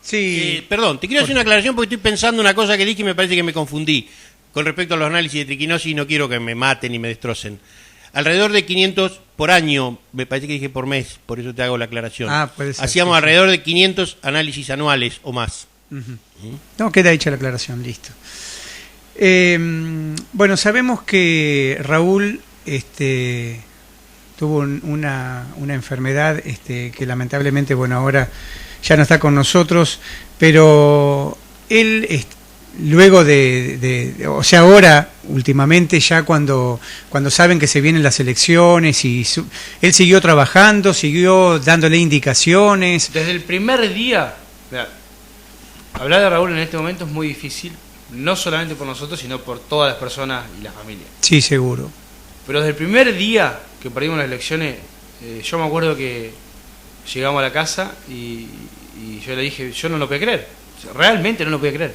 Sí. Perdón, te quiero hacer una aclaración porque estoy pensando una cosa que dije y me parece que me confundí. Con respecto a los análisis de triquinosis, no quiero que me maten y me destrocen. Alrededor de 500 por año, me parece que dije por mes, por eso te hago la aclaración. Puede ser. Hacíamos sí. alrededor de 500 análisis anuales o más. Ujú. No, queda hecha la aclaración, listo. Bueno, sabemos que Raúl tuvo una enfermedad que lamentablemente, bueno, ahora ya no está con nosotros, pero él, luego o sea, ahora, últimamente, ya cuando saben que se vienen las elecciones, él siguió trabajando, siguió dándole indicaciones. Desde el primer día, mirá, hablar de Raúl en este momento es muy difícil, no solamente por nosotros, sino por todas las personas y las familias. Sí, seguro. Pero desde el primer día que perdimos las elecciones, yo me acuerdo que llegamos a la casa y yo le dije, yo no lo podía creer, o sea, realmente no lo podía creer.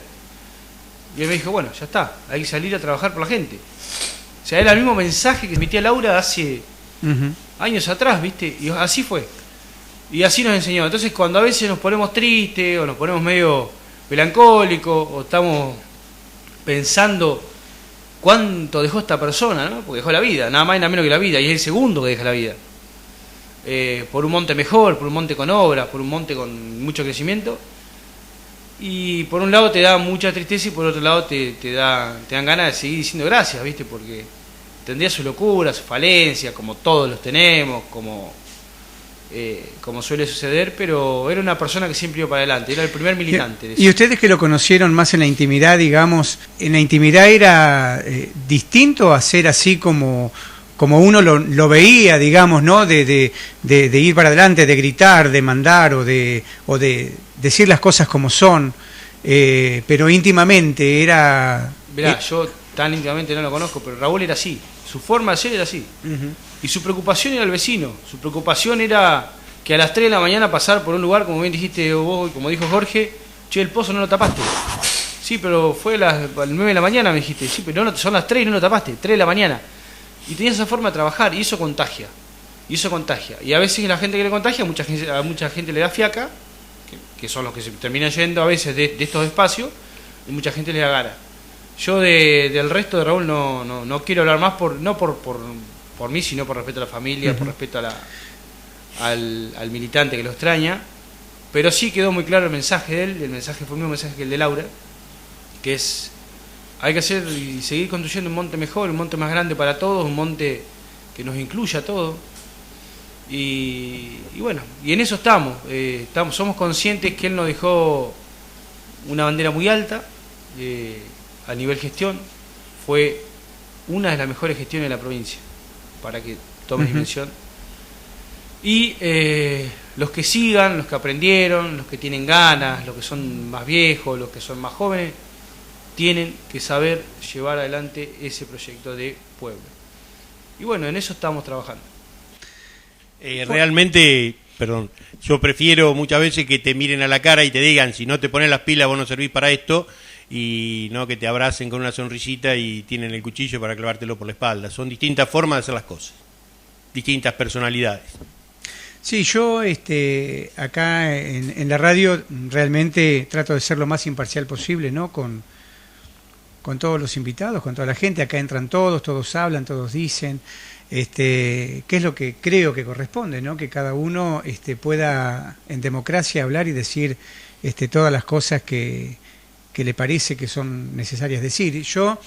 Y él me dijo, bueno, ya está, hay que salir a trabajar por la gente. O sea, era el mismo mensaje que emitía Laura hace Ujú. años atrás, ¿viste? Y así fue. Y así nos enseñó. Entonces, cuando a veces nos ponemos tristes o nos ponemos medio melancólicos o estamos pensando cuánto dejó esta persona, ¿no? Porque dejó la vida, nada más y nada menos que la vida, y es el segundo que deja la vida. Por un monte mejor, por un monte con obras, por un monte con mucho crecimiento. Y por un lado te da mucha tristeza y por otro lado te dan ganas de seguir diciendo gracias, ¿viste? Porque tendría su locura, su falencia, como todos los tenemos, como suele suceder, pero era una persona que siempre iba para adelante, era el primer militante de eso. Y ustedes que lo conocieron más en la intimidad, digamos, ¿en la intimidad era distinto a ser así como uno lo veía, digamos, ¿no? De ir para adelante, de gritar, de mandar o de decir las cosas como son, pero íntimamente era... Mirá, yo tan íntimamente no lo conozco, pero Raúl era así, su forma de ser era así. Uh-huh. Y su preocupación era el vecino, su preocupación era que a las 3 de la mañana pasar por un lugar, como bien dijiste vos, como dijo Jorge, che, el pozo no lo tapaste. Sí, pero fue a las 9 de la mañana, me dijiste, sí, pero no, son las 3 y no lo tapaste, 3 de la mañana. Y tenías esa forma de trabajar, y eso contagia. Y a veces la gente que le contagia, a mucha gente le da fiaca, que son los que se terminan yendo a veces de estos espacios, y mucha gente le da gana. Yo del resto de Raúl no quiero hablar más, no por mí, sino por respeto a la familia, por respeto al militante que lo extraña, pero sí quedó muy claro el mensaje de él, el mensaje fue el mismo mensaje que el de Laura, que es, hay que hacer y seguir construyendo un monte mejor, un monte más grande para todos, un monte que nos incluya a todos, y bueno, y en eso somos conscientes que él nos dejó una bandera muy alta, a nivel gestión, fue una de las mejores gestiones de la provincia, para que tomen dimensión. Y los que sigan, los que aprendieron, los que tienen ganas, los que son más viejos, los que son más jóvenes, tienen que saber llevar adelante ese proyecto de pueblo. Y bueno, en eso estamos trabajando. Realmente, perdón, yo prefiero muchas veces que te miren a la cara y te digan, si no te pones las pilas vos no servís para esto, y no que te abracen con una sonrisita y tienen el cuchillo para clavártelo por la espalda. Son distintas formas de hacer las cosas, distintas personalidades. Sí, yo acá en la radio realmente trato de ser lo más imparcial posible, ¿no? Con todos los invitados, con toda la gente. Acá entran todos hablan, todos dicen, qué es lo que creo que corresponde, ¿no? Que cada uno pueda en democracia hablar y decir todas las cosas que le parece que son necesarias decir. Yo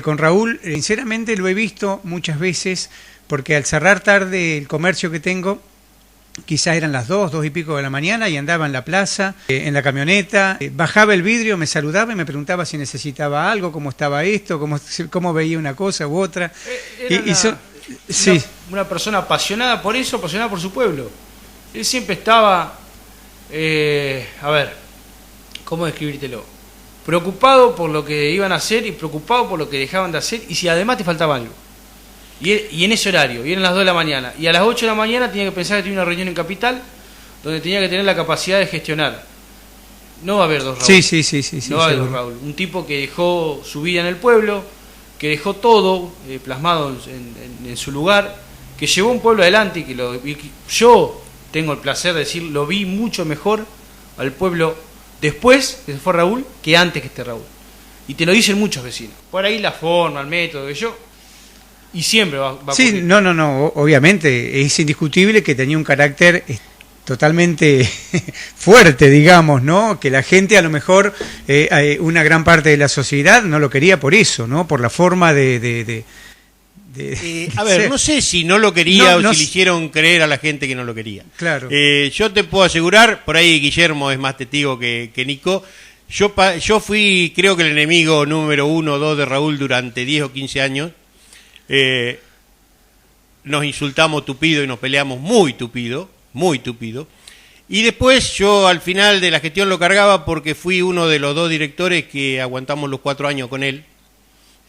con Raúl, sinceramente lo he visto muchas veces, porque al cerrar tarde el comercio que tengo, quizás eran las 2 y pico de la mañana, y andaba en la plaza, en la camioneta, bajaba el vidrio, me saludaba y me preguntaba si necesitaba algo, cómo estaba esto, cómo veía una cosa u otra. Una persona apasionada por eso, apasionada por su pueblo. Él siempre estaba, a ver, ¿cómo describírtelo? Preocupado por lo que iban a hacer y preocupado por lo que dejaban de hacer, y si además te faltaba algo. Y en ese horario, y eran las 2 de la mañana, y a las 8 de la mañana tenía que pensar que tenía una reunión en Capital, donde tenía que tener la capacidad de gestionar. No va a haber dos Raúl. Sí. No va a haber dos Raúl. Un tipo que dejó su vida en el pueblo, que dejó todo plasmado en su lugar, que llevó un pueblo adelante, y que yo tengo el placer de decir, lo vi mucho mejor al pueblo después que se fue Raúl que antes que esté Raúl. Y te lo dicen muchos vecinos. Por ahí la forma, el método, que yo... Y siempre va a sí, ocurrir. No, obviamente, es indiscutible que tenía un carácter totalmente fuerte, digamos, ¿no? Que la gente, a lo mejor, una gran parte de la sociedad no lo quería por eso, ¿no? Por la forma de a ver, ser. no sé si no lo quería no, o si le hicieron creer a la gente que no lo quería. Claro. Yo te puedo asegurar, por ahí Guillermo es más testigo que Nico, yo fui, creo que el enemigo número 1 o 2 de Raúl durante 10 o 15 años. Nos insultamos tupido y nos peleamos muy tupido, y después yo al final de la gestión lo cargaba porque fui uno de los 2 directores que aguantamos los 4 años con él,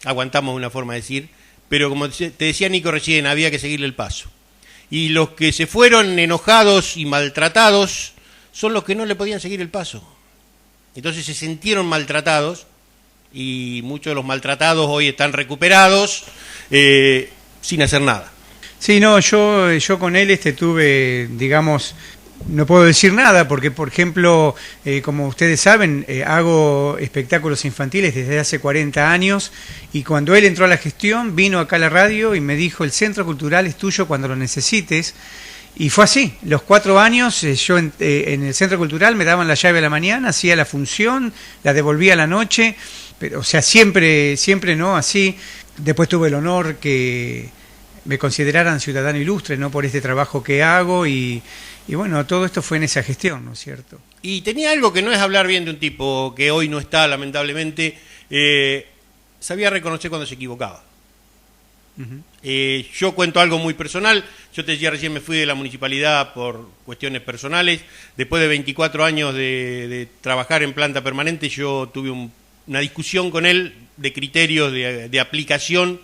aguantamos una forma de decir, pero como te decía Nico recién, había que seguirle el paso, y los que se fueron enojados y maltratados son los que no le podían seguir el paso, entonces se sintieron maltratados, y muchos de los maltratados hoy están recuperados sin hacer nada. Sí, no, yo con él tuve, digamos, no puedo decir nada porque, por ejemplo, como ustedes saben, hago espectáculos infantiles desde hace 40 años, y cuando él entró a la gestión vino acá a la radio y me dijo, el Centro Cultural es tuyo cuando lo necesites. Y fue así, los 4 años yo en el Centro Cultural me daban la llave a la mañana, hacía la función, la devolvía a la noche, pero o sea, siempre no, así. Después tuve el honor que me consideraran ciudadano ilustre, ¿no? Por este trabajo que hago y bueno, todo esto fue en esa gestión, ¿no es cierto? Y tenía algo que no es hablar bien de un tipo que hoy no está, lamentablemente, sabía reconocer cuando se equivocaba. Yo cuento algo muy personal. Yo te decía recién, me fui de la municipalidad por cuestiones personales. Después de 24 años de trabajar en planta permanente, yo tuve una discusión con él de criterios de aplicación.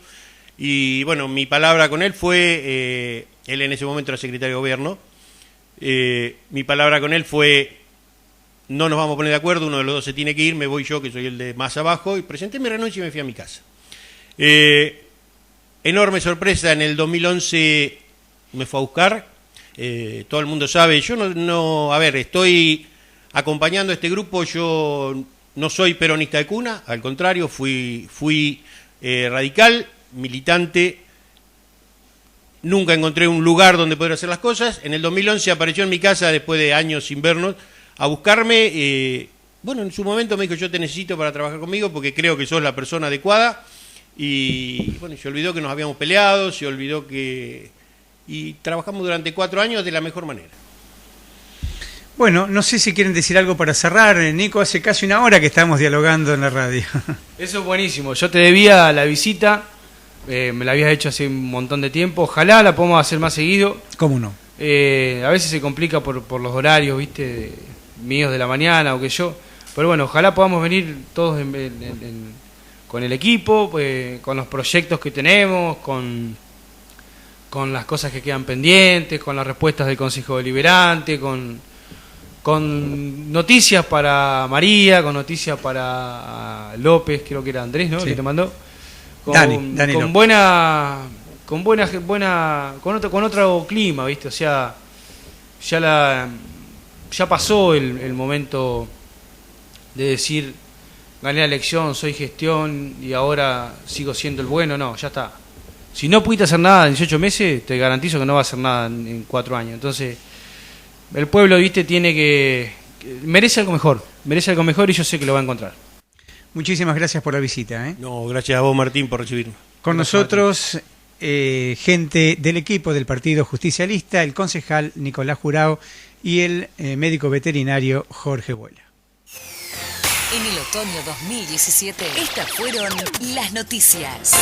Y bueno, mi palabra con él fue, él en ese momento era secretario de gobierno, mi palabra con él fue: no nos vamos a poner de acuerdo, uno de los dos se tiene que ir, me voy yo, que soy el de más abajo, y presenté mi renuncia y me fui a mi casa. Enorme sorpresa, en el 2011 me fue a buscar, todo el mundo sabe, yo no, a ver, estoy acompañando a este grupo, yo no soy peronista de cuna, al contrario, fui radical, militante, nunca encontré un lugar donde poder hacer las cosas. En el 2011 apareció en mi casa, después de años sin vernos, a buscarme. Bueno, en su momento me dijo: yo te necesito para trabajar conmigo porque creo que sos la persona adecuada. Y bueno, se olvidó que nos habíamos peleado, se olvidó que... Y trabajamos durante 4 años de la mejor manera. Bueno, no sé si quieren decir algo para cerrar. Nico, hace casi 1 hora que estamos dialogando en la radio. Eso es buenísimo. Yo te debía la visita, me la habías hecho hace un montón de tiempo. Ojalá la podamos hacer más seguido. ¿Cómo no? A veces se complica por los horarios, ¿viste? Míos de la mañana o que yo. Pero bueno, ojalá podamos venir todos con el equipo, con los proyectos que tenemos, con las cosas que quedan pendientes, con las respuestas del Consejo Deliberante, con noticias para María, con noticias para López, creo que era Andrés, ¿no? Sí. Que te mandó. Dani Con López. con otro clima, ¿viste? O sea, ya pasó el momento de decir: gané la elección, soy gestión y ahora sigo siendo el bueno. No, ya está. Si no pudiste hacer nada en 18 meses, te garantizo que no va a hacer nada en 4 años. Entonces, el pueblo, ¿viste? Merece algo mejor y yo sé que lo va a encontrar. Muchísimas gracias por la visita, ¿eh? No, gracias a vos, Martín, por recibirme. Con nosotros, gente del equipo del Partido Justicialista, el concejal Nicolás Jurao y el médico veterinario Jorge Buela. En el otoño 2017, estas fueron las noticias.